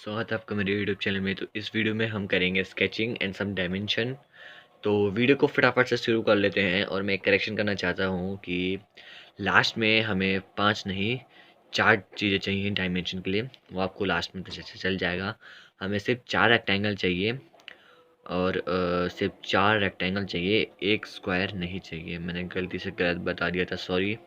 स्वागत है आपका मेरे यूट्यूब चैनल में। तो इस वीडियो में हम करेंगे स्केचिंग एंड सम डायमेंशन। तो वीडियो को फटाफट से शुरू कर लेते हैं। और मैं एक करेक्शन करना चाहता हूँ कि लास्ट में हमें 5 नहीं 4 चीज़ें चाहिए डायमेंशन के लिए। वो आपको लास्ट में पता चल जाएगा। हमें सिर्फ 4 रेक्टेंगल चाहिए और सिर्फ 4 रेक्टेंगल चाहिए, एक स्क्वायर नहीं चाहिए। मैंने गलती से गलत बता दिया था, सॉरी।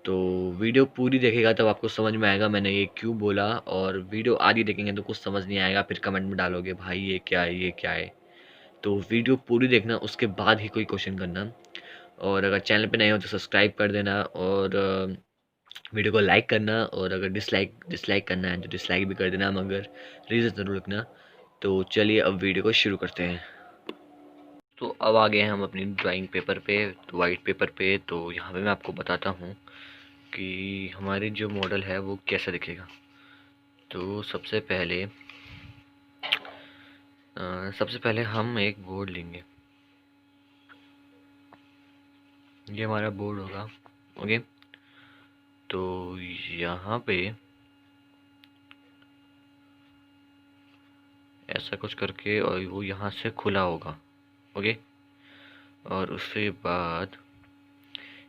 तो वीडियो पूरी देखेगा तब आपको समझ में आएगा मैंने ये क्यों बोला। और वीडियो आधी देखेंगे तो कुछ समझ नहीं आएगा, फिर कमेंट में डालोगे भाई ये क्या है ये क्या है। तो वीडियो पूरी देखना, उसके बाद ही कोई क्वेश्चन करना। और अगर चैनल पे नए हो तो सब्सक्राइब कर देना और वीडियो को लाइक करना। और अगर डिसलाइक डिसलाइक करना है तो डिसलाइक भी कर देना, मगर रीज़न ज़रूर लिखना। तो चलिए अब वीडियो को शुरू करते हैं। तो अब आ गए हैं हम अपनी ड्राइंग पेपर पे, तो वाइट पेपर पे। तो यहाँ पे मैं आपको बताता हूँ कि हमारी जो मॉडल है वो कैसा दिखेगा। तो सबसे पहले हम एक बोर्ड लेंगे। ये हमारा बोर्ड होगा, ओके। तो यहाँ पे ऐसा कुछ करके, और वो यहाँ से खुला होगा, ओके। और उसके बाद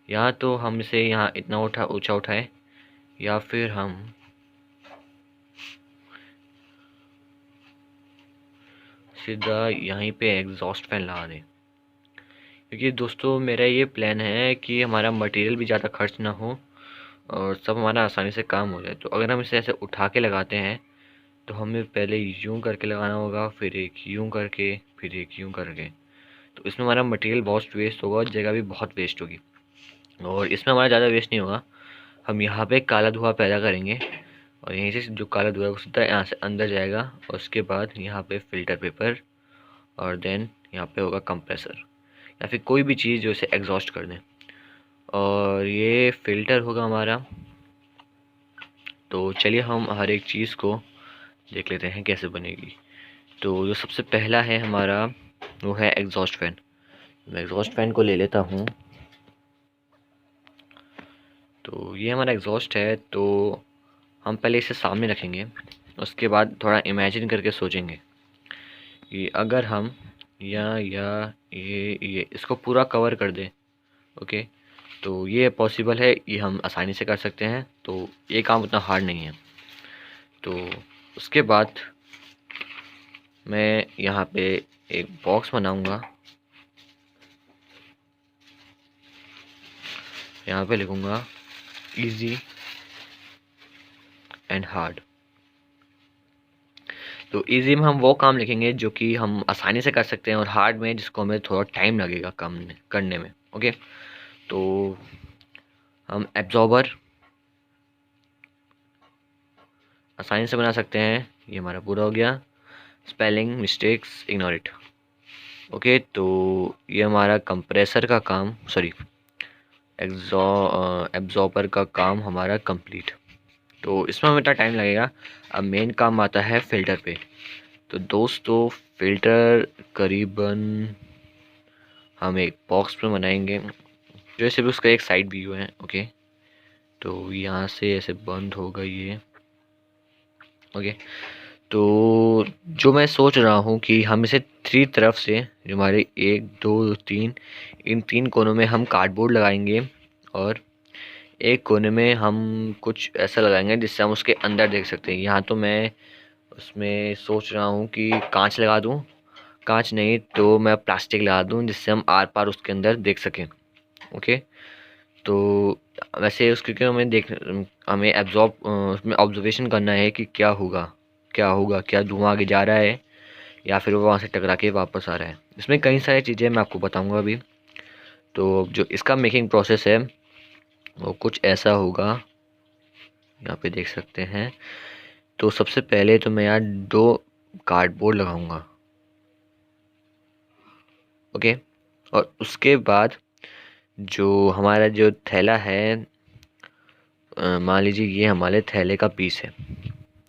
या तो हम इसे यहाँ इतना ऊंचा उठाएं, या फिर हम सीधा यहीं पे एग्जॉस्ट फैन लगा दें। क्योंकि दोस्तों मेरा ये प्लान है कि हमारा मटेरियल भी ज़्यादा खर्च ना हो और सब हमारा आसानी से काम हो जाए। तो अगर हम इसे ऐसे उठा के लगाते हैं तो हमें पहले यूं करके लगाना होगा, फिर एक यूं करके, फिर एक यूं करके। तो इसमें हमारा मटेरियल बहुत वेस्ट होगा और जगह भी बहुत वेस्ट होगी। और इसमें हमारा ज़्यादा वेस्ट नहीं होगा। हम यहाँ पे काला धुआं पैदा करेंगे और यहीं से जो काला धुआं है वो सीधा यहाँ से अंदर जाएगा। और उसके बाद यहाँ पे फ़िल्टर पेपर, और देन यहाँ पे होगा कंप्रेसर या फिर कोई भी चीज़ जो इसे एग्जॉस्ट कर दें। और ये फ़िल्टर होगा हमारा। तो चलिए हम हर एक चीज़ को देख लेते हैं कैसे बनेगी। तो जो सबसे पहला है हमारा वो है एग्जॉस्ट फैन। मैं एग्जॉस्ट फैन को ले लेता हूँ। तो ये हमारा एग्जॉस्ट है। तो हम पहले इसे सामने रखेंगे, उसके बाद थोड़ा इमेजिन करके सोचेंगे कि अगर हम ये इसको पूरा कवर कर दें, ओके। तो ये पॉसिबल है, ये हम आसानी से कर सकते हैं। तो ये काम उतना हार्ड नहीं है। तो उसके बाद मैं यहाँ पे एक बॉक्स बनाऊंगा। यहाँ पे लिखूंगा इजी एंड हार्ड। तो इजी में हम वो काम लिखेंगे जो कि हम आसानी से कर सकते हैं, और हार्ड में जिसको हमें थोड़ा टाइम लगेगा काम करने में, ओके। तो हम एब्जॉर्बर आसानी से बना सकते हैं। ये हमारा पूरा हो गया। Spelling mistakes ignore it, okay. तो ये हमारा कंप्रेसर का काम, सॉरी एब्जॉर्बर का काम हमारा कंप्लीट। तो इसमें हमें इतना टाइम लगेगा। अब मेन काम आता है फ़िल्टर पे। तो दोस्तों फ़िल्टर करीबन हम एक बॉक्स में बनाएंगे, जैसे भी उसका एक साइड व्यू है, ओके। तो यहाँ से ऐसे बंद होगा ये, ओके। तो जो मैं सोच रहा हूँ कि हम इसे 3 तरफ से, जो हमारे 1 2 3, इन 3 कोनों में हम कार्डबोर्ड लगाएंगे। और एक कोने में हम कुछ ऐसा लगाएंगे जिससे हम उसके अंदर देख सकते हैं। यहाँ तो मैं उसमें सोच रहा हूँ कि कांच लगा दूँ। कांच नहीं तो मैं प्लास्टिक लगा दूँ जिससे हम आर पार उसके अंदर देख सकें, ओके। तो वैसे उसके क्योंकि हमें एब्जॉर्ब उसमें ऑब्जर्वेशन करना है कि क्या धुआं आगे जा रहा है या फिर वो वहाँ से टकरा के वापस आ रहा है। इसमें कई सारी चीज़ें मैं आपको बताऊंगा अभी। तो जो इसका मेकिंग प्रोसेस है वो कुछ ऐसा होगा, यहाँ पे देख सकते हैं। तो सबसे पहले तो मैं यहाँ 2 कार्डबोर्ड लगाऊंगा, ओके। और उसके बाद जो हमारा जो थैला है, मान लीजिए ये हमारे थैले का पीस है,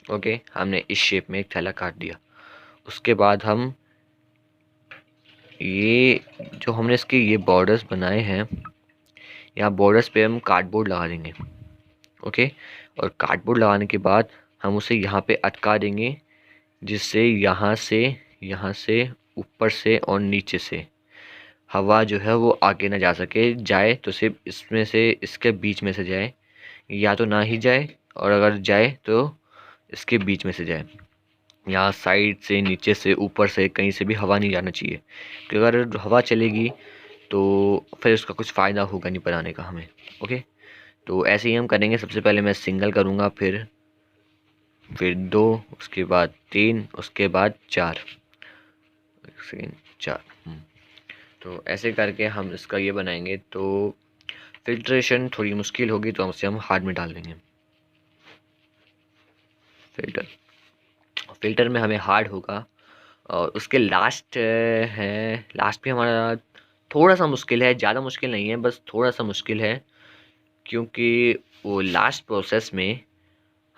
ओके। हमने इस शेप में एक थैला काट दिया। उसके बाद हम ये जो हमने इसके ये बॉर्डर्स बनाए हैं, यहाँ बॉर्डर्स पे हम कार्डबोर्ड लगा देंगे, ओके। और कार्डबोर्ड लगाने के बाद हम उसे यहाँ पे अटका देंगे, जिससे यहाँ से ऊपर से और नीचे से हवा जो है वो आगे ना जा सके, जाए तो सिर्फ इसमें से, इसके बीच में से जाए, या तो ना ही जाए, और अगर जाए तो इसके बीच में से जाए। यहाँ साइड से, नीचे से, ऊपर से, कहीं से भी हवा नहीं जाना चाहिए, क्योंकि अगर हवा चलेगी तो फिर उसका कुछ फ़ायदा होगा नहीं बनाने का हमें। ओके, तो ऐसे ही हम करेंगे। सबसे पहले मैं सिंगल करूँगा, फिर दो, उसके बाद तीन, उसके बाद चार। एक सेकेंड, चार। तो ऐसे करके हम इसका ये बनाएंगे। तो फिल्ट्रेशन थोड़ी मुश्किल होगी, तो हम हार्ड में डाल देंगे। फिल्टर फिल्टर में हमें हार्ड होगा, और उसके लास्ट है, लास्ट भी हमारा थोड़ा सा मुश्किल है, ज़्यादा मुश्किल नहीं है, बस थोड़ा सा मुश्किल है, क्योंकि वो लास्ट प्रोसेस में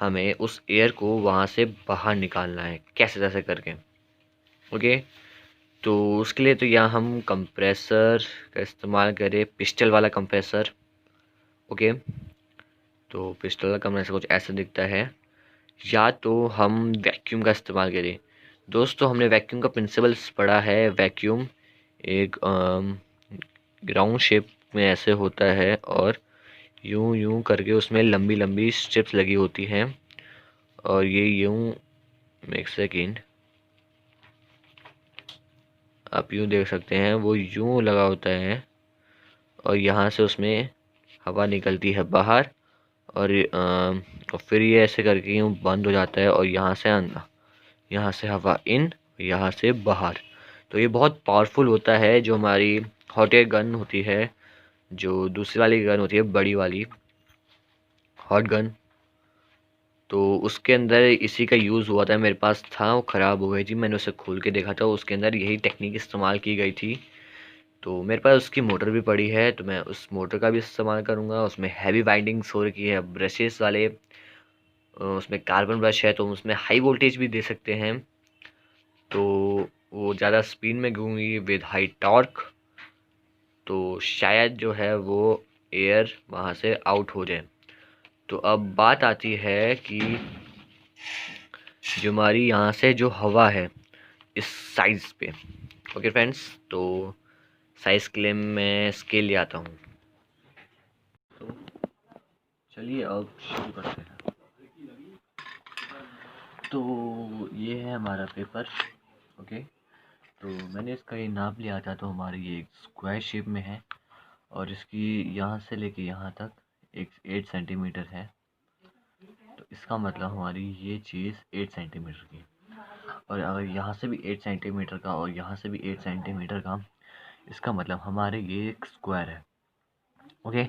हमें उस एयर को वहाँ से बाहर निकालना है, कैसे तैसे करके। ओके, तो उसके लिए तो यहाँ हम कंप्रेसर का इस्तेमाल करें, पिस्टल वाला कंप्रेसर। ओके, तो पिस्टल वाला कंप्रेसर कुछ ऐसा दिखता है, या तो हम वैक्यूम का इस्तेमाल करें। दोस्तों, हमने वैक्यूम का प्रिंसिपल्स पढ़ा है। वैक्यूम एक ग्राउंड शेप में ऐसे होता है, और यूं यूं करके उसमें लंबी लंबी स्ट्रिप्स लगी होती हैं, और ये यूं, एक सेकेंड, आप यूं देख सकते हैं, वो यूं लगा होता है, और यहाँ से उसमें हवा निकलती है बाहर, और फिर ये ऐसे करके यूं बंद हो जाता है, और यहाँ से हवा इन, यहाँ से बाहर। तो ये बहुत पावरफुल होता है। जो हमारी हॉट एयर गन होती है, जो दूसरी वाली गन होती है, बड़ी वाली हॉट गन, तो उसके अंदर इसी का यूज़ हुआ था। मेरे पास था, वो ख़राब हो गई थी, मैंने उसे खोल के देखा था, उसके अंदर यही टेक्निक इस्तेमाल की गई थी। तो मेरे पास उसकी मोटर भी पड़ी है, तो मैं उस मोटर का भी इस्तेमाल करूँगा। उसमें हैवी वाइंडिंग्स हो रखी है, ब्रशेस वाले, उसमें कार्बन ब्रश है, तो उसमें हाई वोल्टेज भी दे सकते हैं, तो वो ज़्यादा स्पीड में घूमेंगी विद हाई टॉर्क, तो शायद जो है वो एयर वहाँ से आउट हो जाए। तो अब बात आती है कि जो हमारी यहाँ से जो हवा है इस साइज़ पे। ओके फ्रेंड्स, तो साइज़ के लिए मैं स्केल ले आता हूँ। तो चलिए अब शुरू करते हैं। तो ये है हमारा पेपर। ओके, तो मैंने इसका ये नाप लिया था, तो हमारी ये एक स्क्वायर शेप में है, और इसकी यहाँ से लेके यहाँ तक एक 8 सेंटीमीटर है। तो इसका मतलब हमारी ये चीज़ 8 सेंटीमीटर की, और अगर यहाँ से भी 8 सेंटीमीटर का, और यहाँ से भी 8 सेंटीमीटर का, इसका मतलब हमारे ये एक स्क्वायर है। ओके,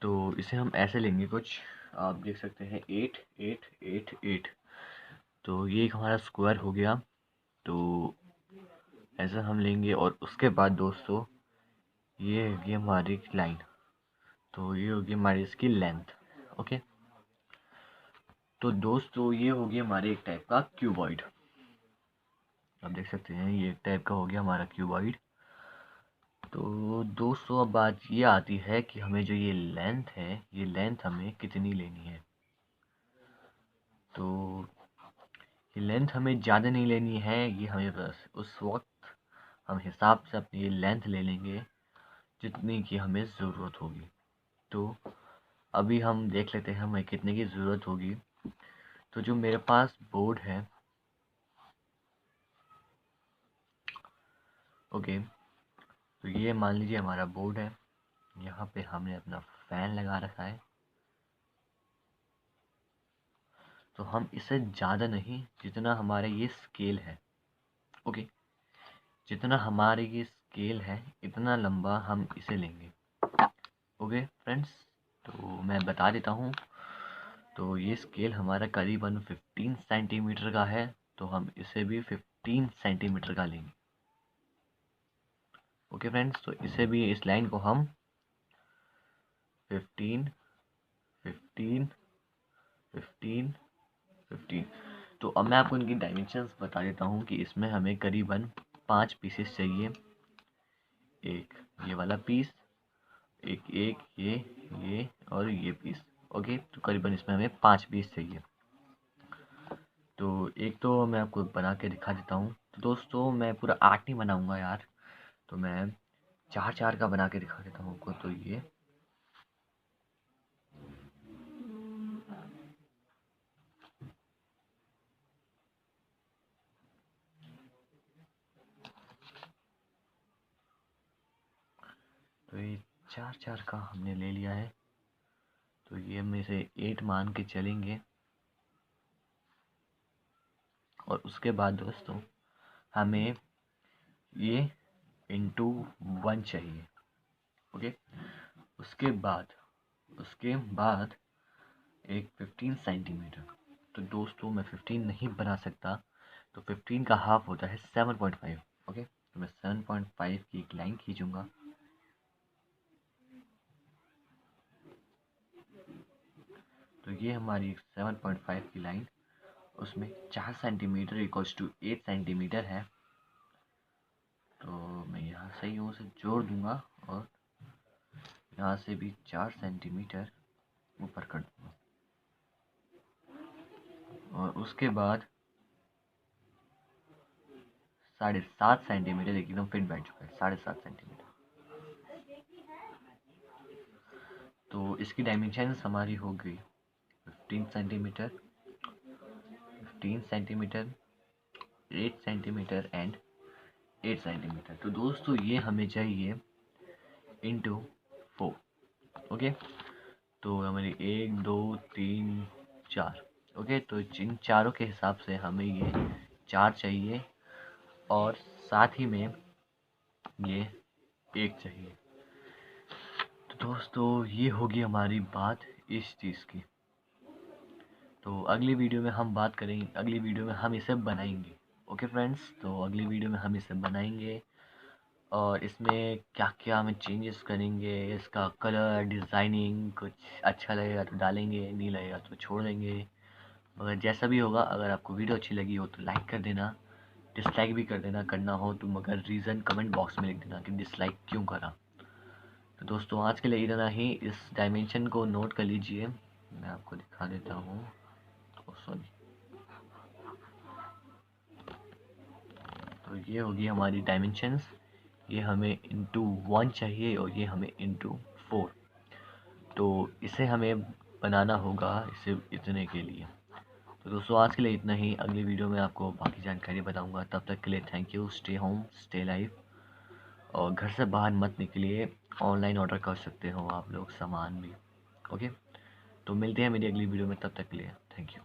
तो इसे हम ऐसे लेंगे कुछ, आप देख सकते हैं 8 8 8 8, तो ये एक हमारा स्क्वायर हो गया। तो ऐसा हम लेंगे, और उसके बाद दोस्तों ये होगी हमारी लाइन, तो ये होगी हमारी इसकी लेंथ। ओके, तो दोस्तों ये होगी हमारे एक टाइप का क्यूबॉइड। आप देख सकते हैं ये एक टाइप का हो गया हमारा क्यूबॉइड। तो दोस्तों अब बात ये आती है कि हमें जो ये लेंथ है, ये लेंथ हमें कितनी लेनी है। तो ये लेंथ हमें ज़्यादा नहीं लेनी है, ये हमें बस उस वक्त हम हिसाब से अपनी ये लेंथ ले लेंगे जितनी की हमें ज़रूरत होगी। तो अभी हम देख लेते हैं हमें कितने की ज़रूरत होगी। तो जो मेरे पास बोर्ड है, ओके, तो ये मान लीजिए हमारा बोर्ड है, यहाँ पे हमने अपना फ़ैन लगा रखा है। तो हम इसे ज़्यादा नहीं, जितना हमारा ये स्केल है, ओके, जितना हमारे ये स्केल है इतना लंबा हम इसे लेंगे। ओके फ्रेंड्स, तो मैं बता देता हूँ। तो ये स्केल हमारा करीबन 15 सेंटीमीटर का है, तो हम इसे भी 15 सेंटीमीटर का लेंगे। ओके फ्रेंड्स, तो इसे भी, इस लाइन को हम 15 15 15 15, तो अब मैं आपको इनकी डायमेंशंस बता देता हूँ कि इसमें हमें करीबन 5 पीसेस चाहिए। एक ये वाला पीस, एक एक ये और ये पीस। ओके, तो करीबन इसमें हमें 5 पीस चाहिए। तो एक तो मैं आपको बना के दिखा देता हूँ। तो दोस्तों मैं पूरा 8 नहीं बनाऊँगा यार, तो मैं 4-4 का बना के दिखा देता हूँ आपको। तो ये 4-4 का हमने ले लिया है, तो ये में से 8 मान के चलेंगे। और उसके बाद दोस्तों हमें ये इंटू 1 चाहिए। ओके, उसके बाद उसके बाद एक 15 सेंटीमीटर। तो दोस्तों मैं 15 नहीं बना सकता, तो 15 का हाफ होता है 7.5। ओके, तो मैं 7.5 की एक लाइन खींचूंगा। तो ये हमारी 7.5 की लाइन, उसमें 4 सेंटीमीटर इक्वल्स टू 8 सेंटीमीटर है। तो मैं यहाँ से यूँ से जोड़ दूंगा और यहाँ से भी 4 सेंटीमीटर ऊपर कर दूंगा। और उसके बाद 7.5 सेंटीमीटर एकदम फिट बैठ चुका है, 7.5 सेंटीमीटर। तो इसकी डायमेंशन हमारी हो गई 15 centimetre, 15 centimetre, 8 centimetre and 8 centimetre. तो दोस्तों ये हमें चाहिए इंटू 4। ओके, तो हमारी 1 2 3 4। ओके, तो जिन चारों के हिसाब से हमें ये 4 चाहिए और साथ ही में ये 1 चाहिए। तो दोस्तों ये होगी हमारी बात इस चीज़ की। तो अगली वीडियो में हम बात करेंगे, अगली वीडियो में हम इसे बनाएंगे। ओके फ्रेंड्स, तो अगली वीडियो में हम इसे बनाएंगे और इसमें क्या क्या हमें चेंजेस करेंगे, इसका कलर डिज़ाइनिंग, कुछ अच्छा लगेगा तो डालेंगे, नहीं लगेगा तो छोड़ देंगे। मगर जैसा भी होगा, अगर आपको वीडियो अच्छी लगी हो तो लाइक कर देना, डिसलाइक भी कर देना, करना हो तो मगर रीज़न कमेंट बॉक्स में लिख देना कि डिसलाइक क्यों करा। तो दोस्तों आज के लिए इतना ही। इस डायमेंशन को नोट कर लीजिए, मैं आपको दिखा देता हूँ। सॉरी, तो ये होगी हमारी डायमेंशंस। ये हमें इंटू 1 चाहिए और ये हमें इंटू 4। तो इसे हमें बनाना होगा इसे इतने के लिए। तो दोस्तों आज के लिए इतना ही। अगली वीडियो में आपको बाकी जानकारी बताऊंगा। तब तक के लिए thank you. Stay home, stay life, और घर से बाहर मत निकलिए। ऑनलाइन ऑर्डर कर सकते हो आप लोग सामान भी। ओके, तो मिलते हैं मेरी अगली वीडियो में, तब तक के लिए थैंक यू।